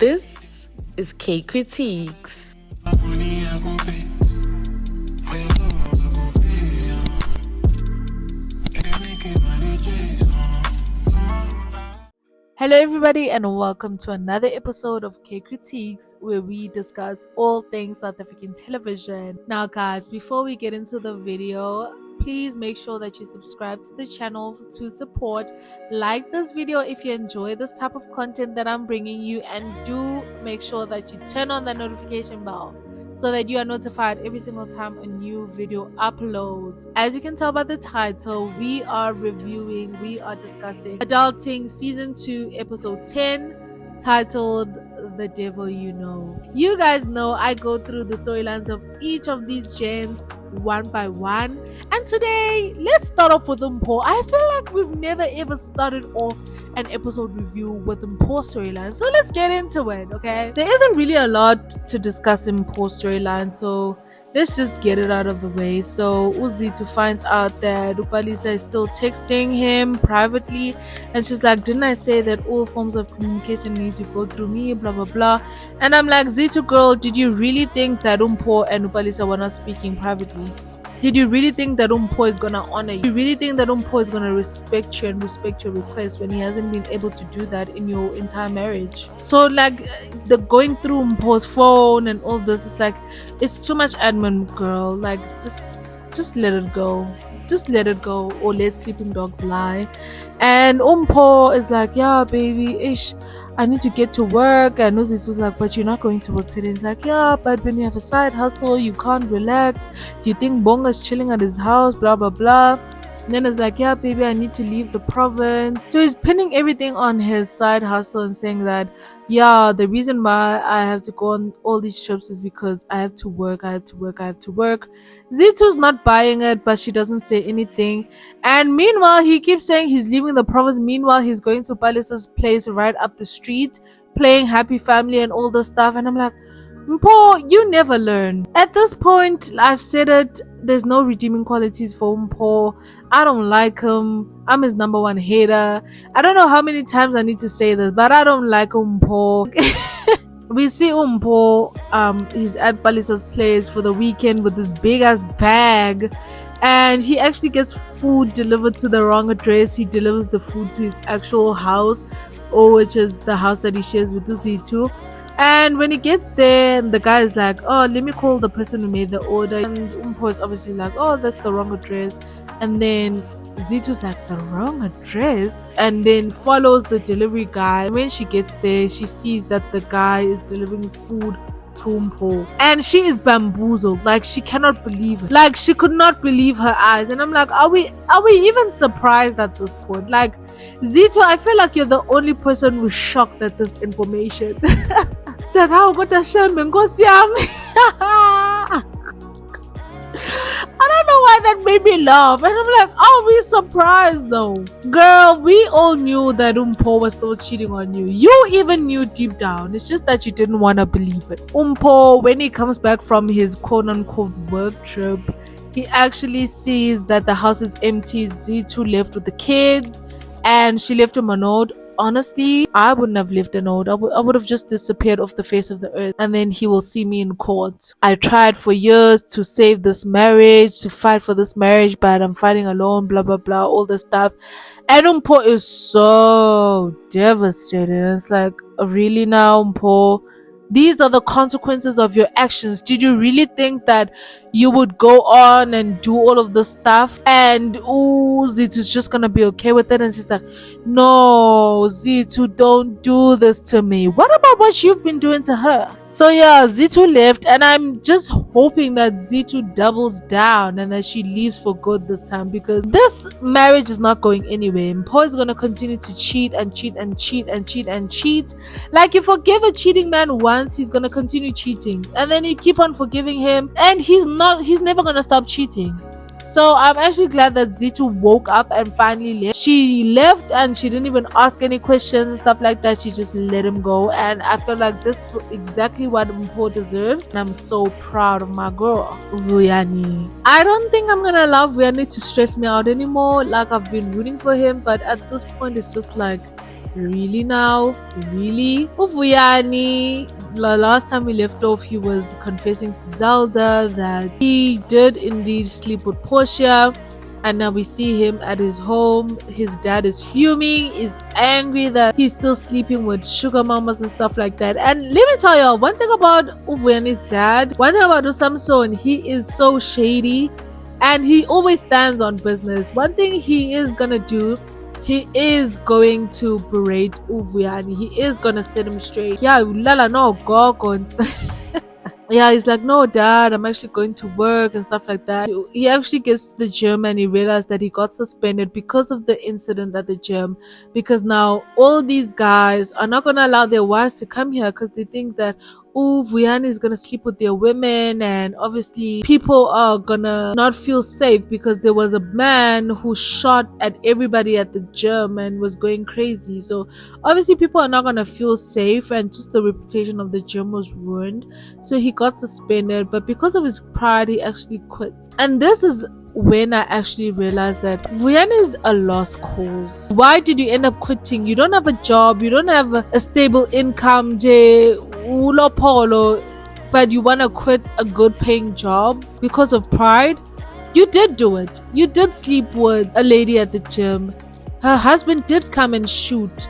This is Kay Kritiques. Hello everybody and welcome to another episode of Kay Kritiques, where we discuss all things South African television. Now guys, before we get into the video, please make sure that you subscribe to the channel to support. Like this video if you enjoy this type of content that I'm bringing you, and do make sure that you turn on the notification bell so that you are notified every single time a new video uploads. As you can tell by the title, we are discussing Adulting Season 2 Episode 10, titled The Devil You Know. You guys know I go through the storylines of each of these gents one by one, and today let's start off with Mpho. I feel like we've never ever started off an episode review with Mpho storyline, so let's get into it. Okay, there isn't really a lot to discuss in Mpho storyline, so let's just get it out of the way. So Zitu finds out that Upalisa is still texting him privately, and she's like, didn't I say that all forms of communication need to go through me, blah blah blah. And I'm like, Zitu girl, did you really think that Mpho and Upalisa were not speaking privately? Did you really think that Mpho is gonna honor you? Do you really think that Mpho is gonna respect you and respect your request when he hasn't been able to do that in your entire marriage? So like, the going through Mpho's phone and all this is like, it's too much admin, girl. Like, just let it go. Just let it go, or let sleeping dogs lie. And Mpho is like, yeah baby, ish, I need to get to work. And Uzis was like, but you're not going to work today. He's like, yeah, but when you have a side hustle, you can't relax. Do you think Bonga's chilling at his house? Blah, blah, blah. And then it's like, yeah, baby, I need to leave the province. So he's pinning everything on his side hustle and saying that, yeah, the reason why I have to go on all these trips is because I have to work. Zito's not buying it, but she doesn't say anything. And meanwhile, he keeps saying he's leaving the province. Meanwhile, he's going to Palace's place right up the street, playing Happy Family and all this stuff. And I'm like, Mpho, you never learn. At this point, I've said it, there's no redeeming qualities for Mpho. I don't like him. I'm his number one hater. I don't know how many times I need to say this, but I don't like Mpho. We see Mpho, he's at Palisa's place for the weekend with this big ass bag, and he actually gets food delivered to the wrong address. He delivers the food to his actual house, or which is the house that he shares with Zitu. And when he gets there, the guy is like, oh, let me call the person who made the order. And Mpho is obviously like, oh, that's the wrong address. And then Zitu's like, the wrong address? And then follows the delivery guy. When she gets there, she sees that the guy is delivering food to Mpho. And she is bamboozled. Like, she cannot believe it. Like, she could not believe her eyes. And I'm like, are we even surprised at this point? Like, Zitu, I feel like you're the only person who's shocked at this information. It's like, how got a Thembinkosi? I don't know why that made me laugh. And I'm like, are we surprised though? Girl, we all knew that Mpho was still cheating on you. You even knew deep down. It's just that you didn't want to believe it. Mpho, when he comes back from his quote-unquote work trip, he actually sees that the house is empty. Zitu left with the kids, and she left him a note. Honestly, I wouldn't have left a note. I would have just disappeared off the face of the earth, and then he will see me in court. I tried for years to save this marriage, to fight for this marriage, but I'm fighting alone, blah blah blah, all this stuff. And Mpho is so devastated. It's like, really now, Mpho? These are the consequences of your actions. Did you really think that you would go on and do all of this stuff and Zitu's just gonna be okay with it? And she's like, no, Zitu, don't do this to me. What about what you've been doing to her? So yeah, Zitu left, and I'm just hoping that Zitu doubles down and that she leaves for good this time, because this marriage is not going anywhere. Mpho is gonna continue to cheat and cheat and cheat and cheat and cheat. Like, you forgive a cheating man once, he's gonna continue cheating, and then you keep on forgiving him, and he's never gonna stop cheating. So I'm actually glad that Zitu woke up and finally left. She left and she didn't even ask any questions and stuff like that. She just let him go, and I feel like this is exactly what Mpho deserves. And I'm so proud of my girl, Vuyani. I don't think I'm gonna allow Vuyani to stress me out anymore. Like, I've been rooting for him, but at this point it's just like, really now? Really? Vuyani, the last time we left off, he was confessing to Zelda that he did indeed sleep with Portia. And now we see him at his home. His dad is fuming, is angry that he's still sleeping with sugar mamas and stuff like that. And let me tell y'all, one thing about Vuyani's dad, one thing about Samson, he is so shady and he always stands on business. One thing he is gonna do, he is going to berate Vuyani. He is gonna set him straight. Yeah, Lala no go and yeah, he's like, no, dad, I'm actually going to work and stuff like that. He actually gets to the gym and he realized that he got suspended because of the incident at the gym. Because now all these guys are not going to allow their wives to come here because they think that, oh, Vuyani is going to sleep with their women. And obviously people are going to not feel safe because there was a man who shot at everybody at the gym and was going crazy. So obviously people are not going to feel safe and just the reputation of the gym was ruined. So he got suspended, but because of his pride, he actually quit. And this is when I actually realized that Vuyani is a lost cause. Why did you end up quitting? You don't have a job, you don't have a stable income, but you want to quit a good paying job because of pride? You did do it. You did sleep with a lady at the gym. Her husband did come and shoot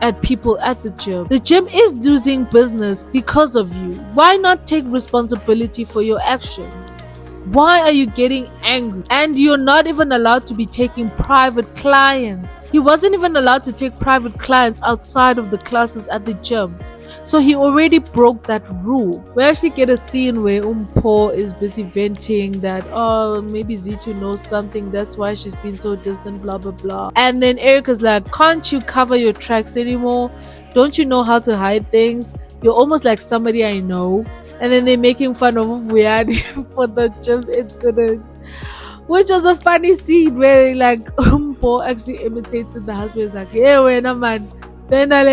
at people at the gym. The gym is losing business because of you. Why not take responsibility for your actions? Why are you getting angry? And you're not even allowed to be taking private clients. He wasn't even allowed to take private clients outside of the classes at the gym. So he already broke that rule. We actually get a scene where Mpho is busy venting that, oh, maybe Zitu knows something, that's why she's been so distant, blah blah blah. And then Erica's like, can't you cover your tracks anymore? Don't you know how to hide things? You're almost like somebody I know. And then they're making fun of Vuyani for the gym incident, which was a funny scene where like Mpho actually imitated the husband. He's like, yeah, we're no man. Then I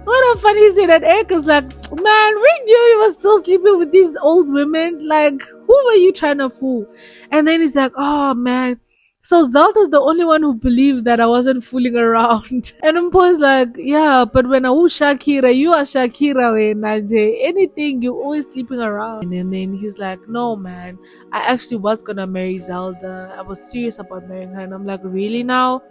what a funny scene. And Erica's like, man, we knew you were still sleeping with these old women. Like, who were you trying to fool? And then he's like, oh man. So Zelda's the only one who believed that I wasn't fooling around. And Mpho is like, yeah, but when I was Shakira, you are Shakira, Nanje. Anything, you're always sleeping around. And then he's like, no man, I actually was gonna marry Zelda. I was serious about marrying her. And I'm like, really now?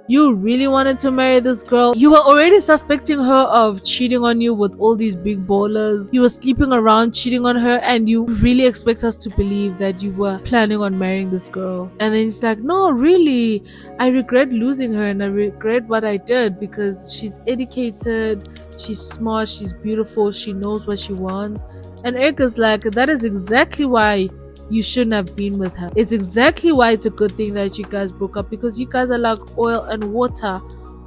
You really wanted to marry this girl? You were already suspecting her of cheating on you with all these big ballers. You were sleeping around cheating on her, and you really expect us to believe that you were planning on marrying this girl. And then he's like, no, really, I regret losing her and I regret what I did because she's educated, she's smart, she's beautiful, she knows what she wants. And Erica's like, that is exactly why you shouldn't have been with her. It's exactly why it's a good thing that you guys broke up, because you guys are like oil and water.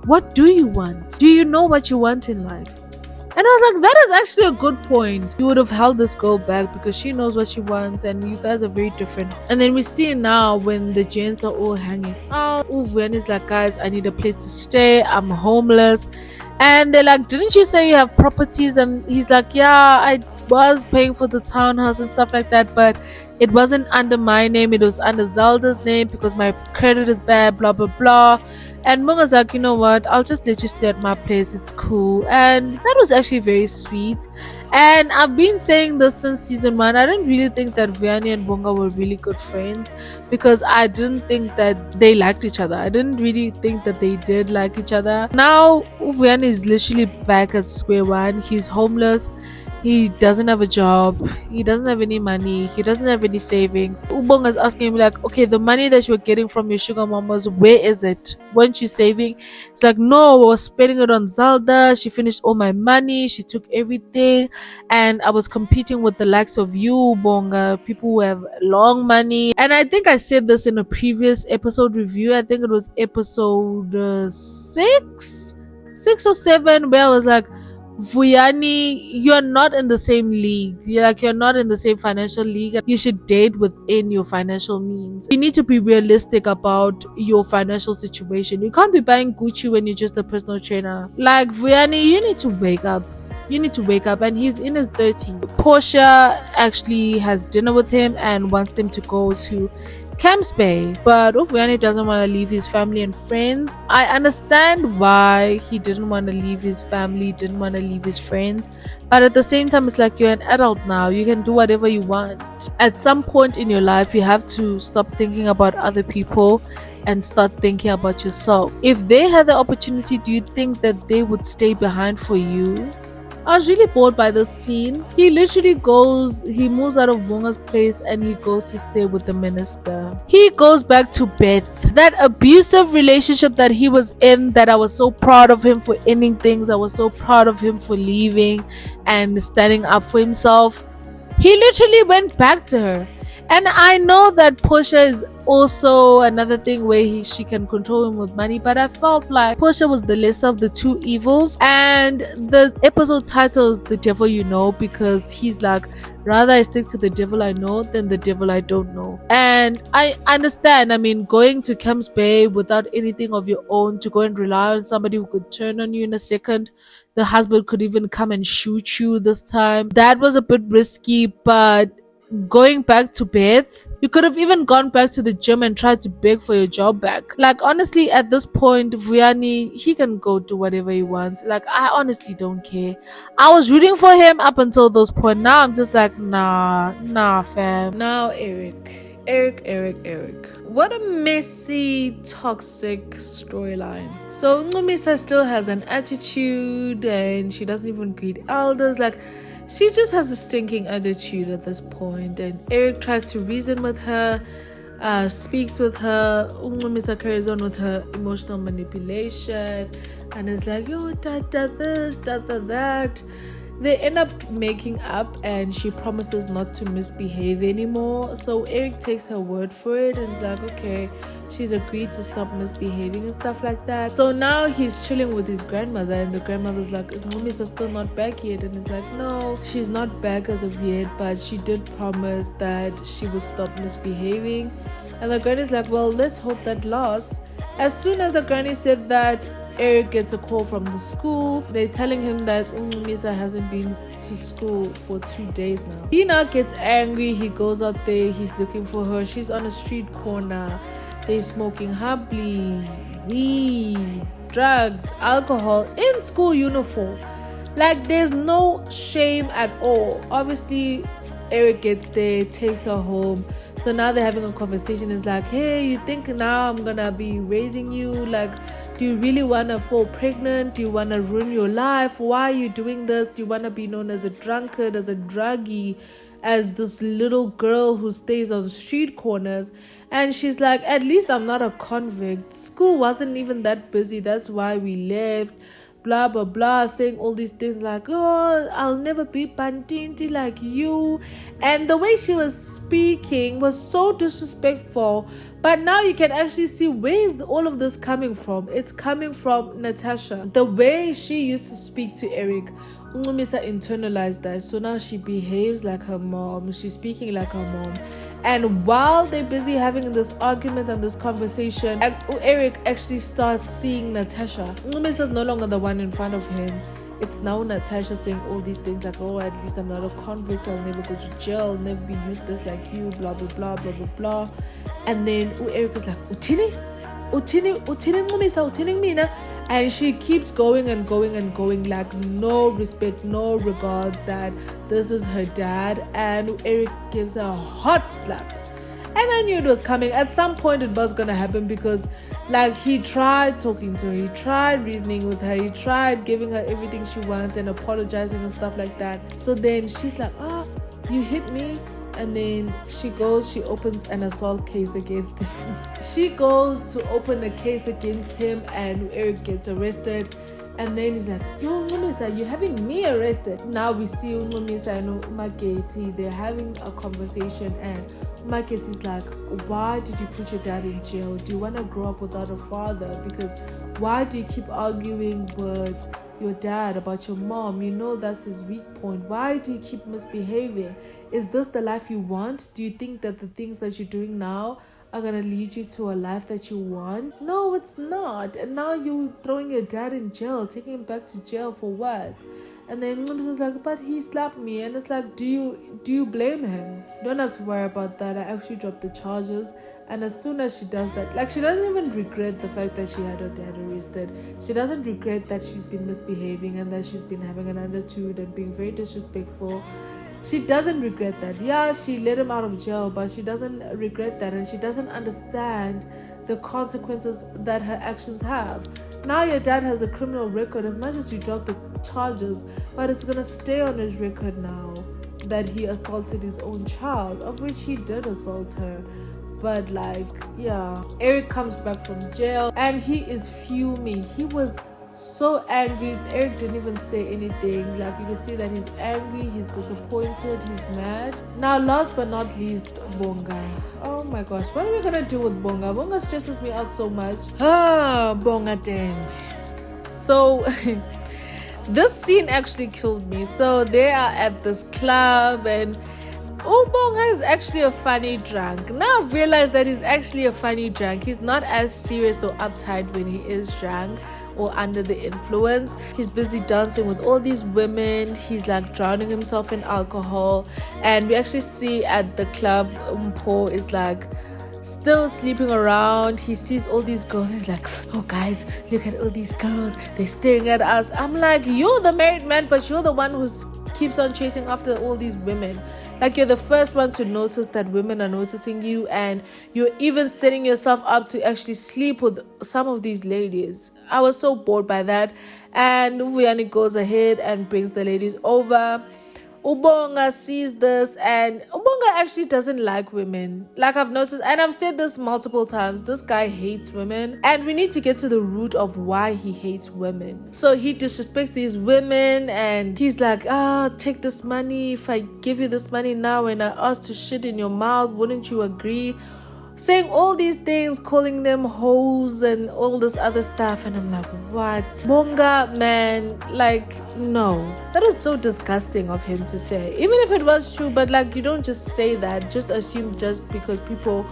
What do you want? Do you know what you want in life? And I was like, that is actually a good point. You would have held this girl back because she knows what she wants and you guys are very different. And then we see now when the gents are all hanging out, Vuyani's like, guys, I need a place to stay, I'm homeless. And they're like, didn't you say you have properties? And he's like, yeah, I was paying for the townhouse and stuff like that, but it wasn't under my name, it was under Zelda's name because my credit is bad, blah blah blah. And Bonga's like, you know what, I'll just let you stay at my place, it's cool. And that was actually very sweet. And I've been saying this since season 1, I didn't really think that Vuyani and Bonga were really good friends because I didn't think that they liked each other. I didn't really think that they did like each other. Now Vuyani is literally back at square one. He's homeless, he doesn't have a job, he doesn't have any money, he doesn't have any savings. Ubonga is asking him like, okay, the money that you were getting from your sugar mamas, where is it? Weren't you saving? It's like, no, I was spending it on Zelda, she finished all my money, she took everything, and I was competing with the likes of you, Bonga, people who have long money. And I think I said this in a previous episode review, I think it was episode 6 or 7, where I was like, Vuyani, you're not in the same league. You're not in the same financial league. You should date within your financial means. You need to be realistic about your financial situation. You can't be buying Gucci when you're just a personal trainer. Like Vuyani, you need to wake up. You need to wake up, and he's in his 30s. Portia actually has dinner with him and wants them to go to Camps Bay. But Vuyani doesn't want to leave his family and friends. I understand why he didn't want to leave his family, didn't want to leave his friends. But at the same time, it's like you're an adult now. You can do whatever you want. At some point in your life, you have to stop thinking about other people and start thinking about yourself. If they had the opportunity, do you think that they would stay behind for you? I was really bored by this scene. He literally he moves out of Bonga's place and he goes to stay with the minister. He goes back to Beth. That abusive relationship that he was in, that I was so proud of him for ending things, I was so proud of him for leaving and standing up for himself. He literally went back to her. And I know that Portia is also another thing where she can control him with money, but I felt like Portia was the lesser of the two evils. And the episode title is The Devil You Know, because he's like, rather I stick to the devil I know than the devil I don't know. And I understand, I mean, going to Camps Bay without anything of your own, to go and rely on somebody who could turn on you in a second. The husband could even come and shoot you this time. That was a bit risky, but going back to Beth, you could have even gone back to the gym and tried to beg for your job back. Like, honestly, at this point, Vuyani, he can go do whatever he wants. Like, I honestly don't care. I was rooting for him up until this point. Now I'm just like, nah, fam. Now Eric. What a messy, toxic storyline. So Ncumisa still has an attitude and she doesn't even greet elders. Like, she just has a stinking attitude at this point, and Eric tries to reason with her, speaks with her. Ncumisa carries on with her emotional manipulation and is like, yo, this, that. They end up making up and she promises not to misbehave anymore. So Eric takes her word for it and is like, okay, she's agreed to stop misbehaving and stuff like that. So now he's chilling with his grandmother and the grandmother's like, is Ncumisa still not back yet? And he's like, no, she's not back as of yet, but she did promise that she would stop misbehaving. And the granny's like, well, let's hope that lasts. As soon as the granny said that, Eric gets a call from the school. They're telling him that Ncumisa hasn't been to school for 2 days now. He now gets angry. He goes out there. He's looking for her. She's on a street corner. They're smoking habli, weed, drugs, alcohol in school uniform. Like, there's no shame at all. Obviously, Eric gets there, takes her home. So now they're having a conversation. It's like, hey, you think now I'm gonna be raising you? Like, do you really want to fall pregnant? Do you want to ruin your life? Why are you doing this? Do you want to be known as a drunkard, as a druggie, as this little girl who stays on street corners? And she's like, at least I'm not a convict. School wasn't even that busy. That's why we left. Blah, blah, blah. Saying all these things like, oh, I'll never be pantinti like you. And the way she was speaking was so disrespectful. But now you can actually see where is all of this coming from. It's coming from Natasha. The way she used to speak to Eric, Ncumisa internalized that. So now she behaves like her mom. She's speaking like her mom. And while they're busy having this argument and this conversation, Eric actually starts seeing Natasha. Ncumisa is no longer the one in front of him. It's now Natasha saying all these things like, oh, at least I'm not a convict, I'll never go to jail, I'll never be useless like you, blah, blah, blah, blah, blah, blah. And then Eric is like, Utini Ncumisa, Utini mina. And she keeps going and going and going, like no respect, no regards that this is her dad. And Eric gives her a hot slap. And I knew it was coming. At some point it was going to happen because like he tried talking to her, he tried reasoning with her, he tried giving her everything she wants and apologizing and stuff like that. So then she's like, you hit me. And then she opens an assault case against him. She goes to open a case against him and Eric gets arrested. And then he's like, yo, Ncumisa, you're having me arrested. Now we see Ncumisa and Maketi. They're having a conversation and Maketi's like, why did you put your dad in jail? Do you want to grow up without a father? Because why do you keep arguing with your dad about your mom? You know that's his weak point. Why do you keep misbehaving? Is this the life you want? Do you think that the things that you're doing now are gonna lead you to a life that you want? No, it's not. And now you're throwing your dad in jail, taking him back to jail for what? And then Mpho's like, but he slapped me. And it's like, do you blame him? You don't have to worry about that. I actually dropped the charges. And as soon as she does that, like, she doesn't even regret the fact that she had her dad arrested. She doesn't regret that she's been misbehaving and that she's been having an attitude and being very disrespectful. She doesn't regret that. Yeah, she let him out of jail, but she doesn't regret that, and she doesn't understand the consequences that her actions have. Now your dad has a criminal record, as much as you drop the charges, but it's gonna stay on his record now that he assaulted his own child, of which he did assault her. But like, yeah, Eric comes back from jail and he is fuming. He was so angry. Eric didn't even say anything. Like, you can see that he's angry, he's disappointed, he's mad. Now, last but not least, Bonga. Oh my gosh, what are we gonna do with Bonga? Bonga stresses me out so much. Bonga damn. So this scene actually killed me. So they are at this club and Bonga is actually a funny drunk. Now I've realized that he's actually a funny drunk. He's not as serious or uptight when he is drunk or under the influence. He's busy dancing with all these women. He's like drowning himself in alcohol. And we actually see at the club, Mpho is like still sleeping around. He sees all these girls and he's like, oh guys, look at all these girls, they're staring at us. I'm like, you're the married man, but you're the one who keeps on chasing after all these women. Like, you're the first one to notice that women are noticing you, and you're even setting yourself up to actually sleep with some of these ladies. I was so bored by that. And Vuyani goes ahead and brings the ladies over. Bonga sees this, and Bonga actually doesn't like women. Like, I've noticed, and I've said this multiple times, this guy hates women, and we need to get to the root of why he hates women. So he disrespects these women, and he's like, take this money. If I give you this money now and I ask to shit in your mouth, wouldn't you agree? Saying all these things, calling them hoes and all this other stuff. And I'm like, what? Bonga, man, like, no. That is so disgusting of him to say. Even if it was true, but like, you don't just say that. Just assume just because people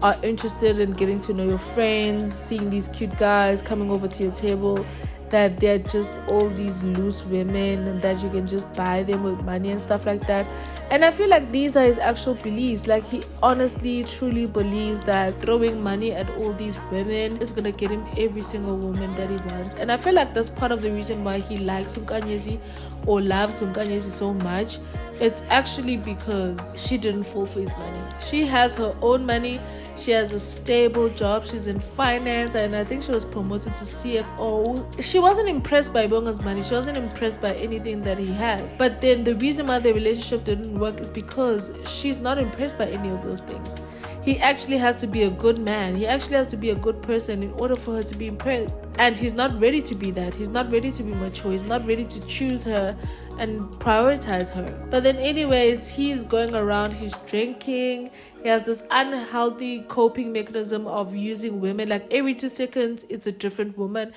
are interested in getting to know your friends, seeing these cute guys coming over to your table, that they're just all these loose women and that you can just buy them with money and stuff like that. And I feel like these are his actual beliefs. Like, he honestly, truly believes that throwing money at all these women is gonna get him every single woman that he wants. And I feel like that's part of the reason why he likes Nkanyezi or loves Nkanyezi so much. It's actually because she didn't fall for his money. She has her own money. She has a stable job. She's in finance, and I think she was promoted to CFO. She wasn't impressed by Bonga's money. She wasn't impressed by anything that he has. But then the reason why the relationship didn't work is because she's not impressed by any of those things. He actually has to be a good man. He actually has to be a good person in order for her to be impressed. And he's not ready to be that. He's not ready to be mature. He's not ready to choose her and prioritize her. But then anyways, he's going around, he's drinking. He has this unhealthy coping mechanism of using women. Like, every 2 seconds, it's a different woman.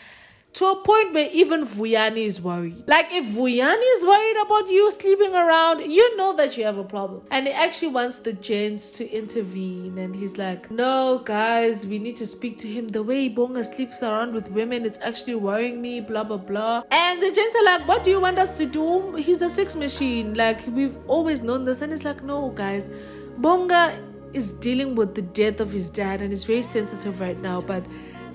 To a point where even Vuyani is worried. Like, if Vuyani is worried about you sleeping around, you know that you have a problem. And he actually wants the gents to intervene. And he's like, no, guys, we need to speak to him. The way Bonga sleeps around with women, it's actually worrying me, blah, blah, blah. And the gents are like, what do you want us to do? He's a sex machine. Like, we've always known this. And it's like, no, guys, Bonga is dealing with the death of his dad and is very sensitive right now. But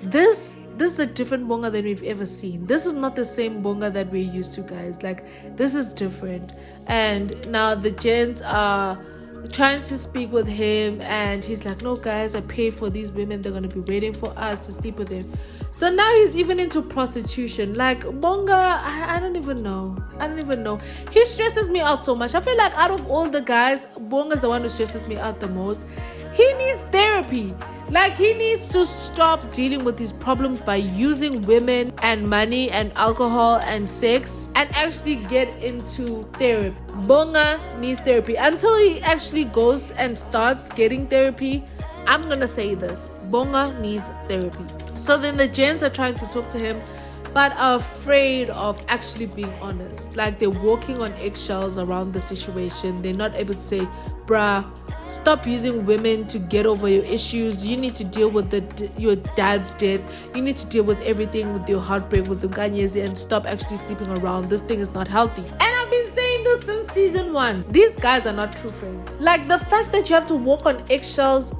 this is a different Bonga than we've ever seen. This is not the same Bonga that we're used to, guys. Like, this is different. And now the gents are trying to speak with him, and he's like, no, guys, I paid for these women. They're going to be waiting for us to sleep with them. So now he's even into prostitution. Like, Bonga, I don't even know. He stresses me out so much. I feel like out of all the guys, Bonga's the one who stresses me out the most. He needs therapy. Like, he needs to stop dealing with these problems by using women and money and alcohol and sex and actually get into therapy. Bonga needs therapy. Until he actually goes and starts getting therapy, I'm gonna say this: Bonga needs therapy. So then the gents are trying to talk to him, but are afraid of actually being honest. Like they're walking on eggshells around the situation. They're not able to say, bruh, stop using women to get over your issues. You need to deal with your dad's death. You need to deal with everything, with your heartbreak, with Nkanyezi, and stop actually sleeping around. This thing is not healthy. And I've been saying this since season 1. These guys are not true friends. Like the fact that you have to walk on eggshells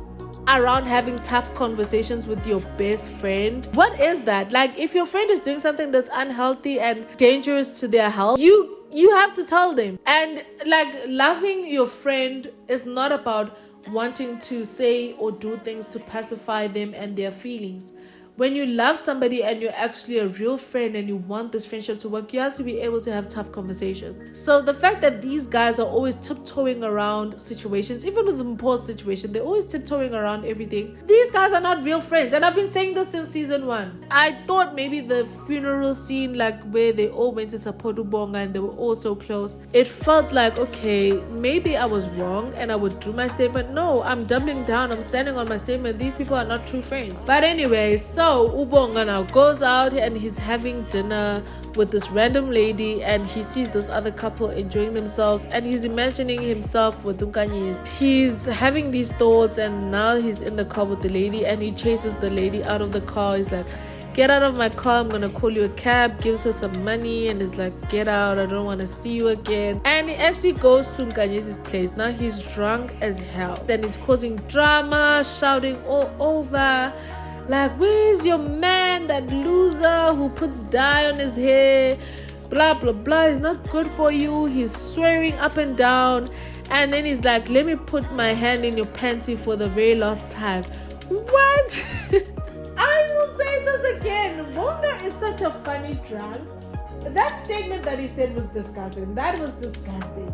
around having tough conversations with your best friend. What is that? Like if your friend is doing something that's unhealthy and dangerous to their health, you have to tell them. And like loving your friend is not about wanting to say or do things to pacify them and their feelings. When you love somebody and you're actually a real friend and you want this friendship to work, you have to be able to have tough conversations. So the fact that these guys are always tiptoeing around situations, even with the Mpho's situation, they're always tiptoeing around everything. These guys are not real friends. And I've been saying this since season 1. I thought maybe the funeral scene, like where they all went to support Bonga and they were all so close, it felt like, okay, maybe I was wrong and I would do my statement. No, I'm doubling down. I'm standing on my statement. These people are not true friends. But anyway, so Bonga now goes out and he's having dinner with this random lady, and he sees this other couple enjoying themselves, and he's imagining himself with Nkanyezi. He's having these thoughts, and now he's in the car with the lady, and he chases the lady out of the car. He's like, get out of my car, I'm gonna call you a cab. Gives her some money and is like, get out, I don't want to see you again. And he actually goes to Nkanyezi's place. Now he's drunk as hell, then he's causing drama, shouting all over, like, where's your man, that loser who puts dye on his hair, blah blah blah, he's not good for you. He's swearing up and down, and then he's like, let me put my hand in your panty for the very last time. What? I will say this again, Bonga is such a funny drunk. That statement that he said was disgusting. That was disgusting,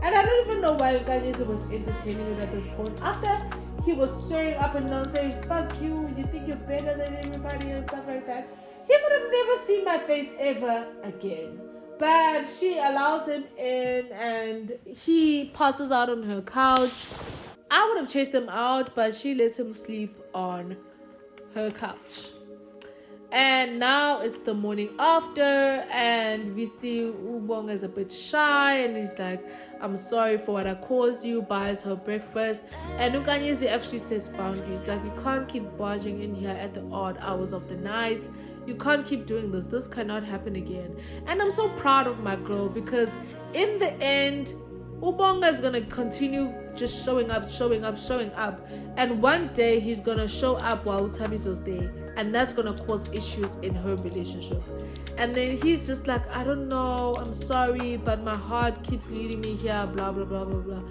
and I don't even know why Nkanyezi was entertaining it at this point. After he was swearing up and down, saying, fuck you, you think you're better than everybody and stuff like that, he would have never seen my face ever again. But she allows him in and he passes out on her couch. I would have chased him out, but she lets him sleep on her couch. And now it's the morning after, and we see Bonga is a bit shy, and he's like, I'm sorry for what I caused you, buys her breakfast. And Nkanyezi actually sets boundaries, like, you can't keep barging in here at the odd hours of the night. You can't keep doing this. This cannot happen again. And I'm so proud of my girl, because in the end, Bonga is gonna continue just showing up, and one day he's gonna show up while Thabiso's there, and that's gonna cause issues in her relationship. And then he's just like, I don't know, I'm sorry, but my heart keeps leading me here, blah blah blah blah blah.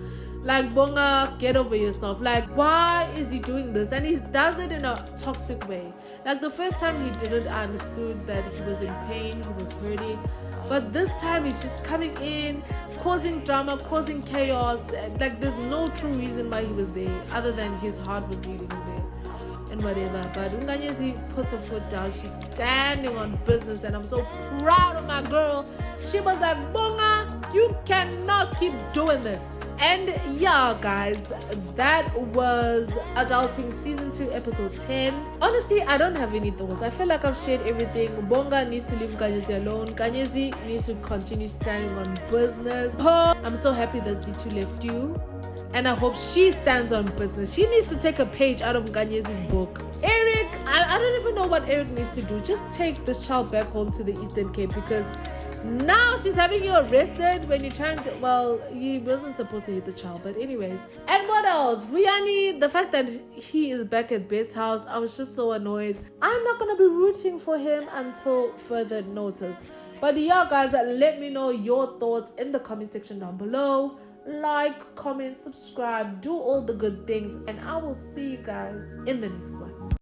Like, Bonga, get over yourself. Like, why is he doing this? And he does it in a toxic way. Like, the first time he did it, I understood that he was in pain, he was hurting. But this time he's just coming in, causing drama, causing chaos. Like, there's no true reason why he was there other than his heart was leading him there and whatever. But Nkanyezi puts her foot down. She's standing on business, and I'm so proud of my girl. She was like, Bonga, you cannot keep doing this. And yeah, guys, that was Adulting Season 2, Episode 10. Honestly, I don't have any thoughts. I feel like I've shared everything. Bonga needs to leave Nkanyezi alone. Nkanyezi needs to continue standing on business. I'm so happy that Zitu left you, and I hope she stands on business. She needs to take a page out of Nkanyezi's book. Eric, I don't even know what Eric needs to do. Just take this child back home to the Eastern Cape, because now she's having you arrested when you're trying to, well, he wasn't supposed to hit the child, but anyways. And what else? Vuyani, the fact that he is back at Bet's house, I was just so annoyed. I'm not gonna be rooting for him until further notice. But yeah, guys, let me know your thoughts in the comment section down below. Like, comment, subscribe, do all the good things, and I will see you guys in the next one.